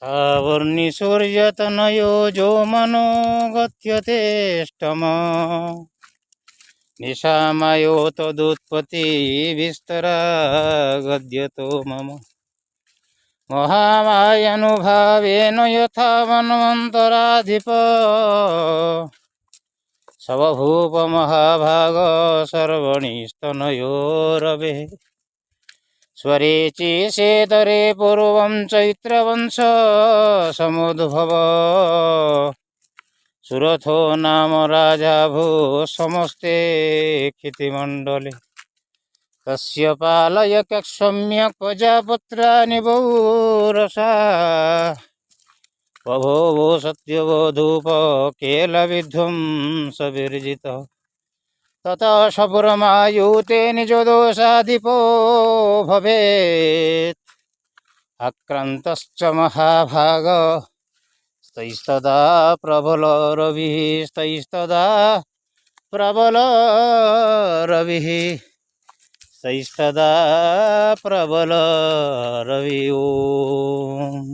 वर्णिसूर्यतनयो जो मनो गत्यतेष्टम निशामयो तदुत्पत्ति विस्तरा गद्यतो मम महामायानुभावेन यथा मन्वन्तराधिप सवभूप महाभाग सर्वणिस्तनयो रवे स्वरेचि शेतरे पूर्वं चैत्रवंश समुद्भव सुरथो नाम राजा भू समस्ते क्षितिमण्डले तस्य पालय सम्य प्रजापुत्राणि बहुरसा बभूवो सत्यवधूप केलविध्वंसविर्जितः ततः शबरमायुते निजदोषाधिपो भवेत् आक्रान्तश्च महाभाग स्तैस्तदा प्रबल रविस्तैस्तदा प्रबल रविः स्तैस्तदा प्रबल रवि ओम।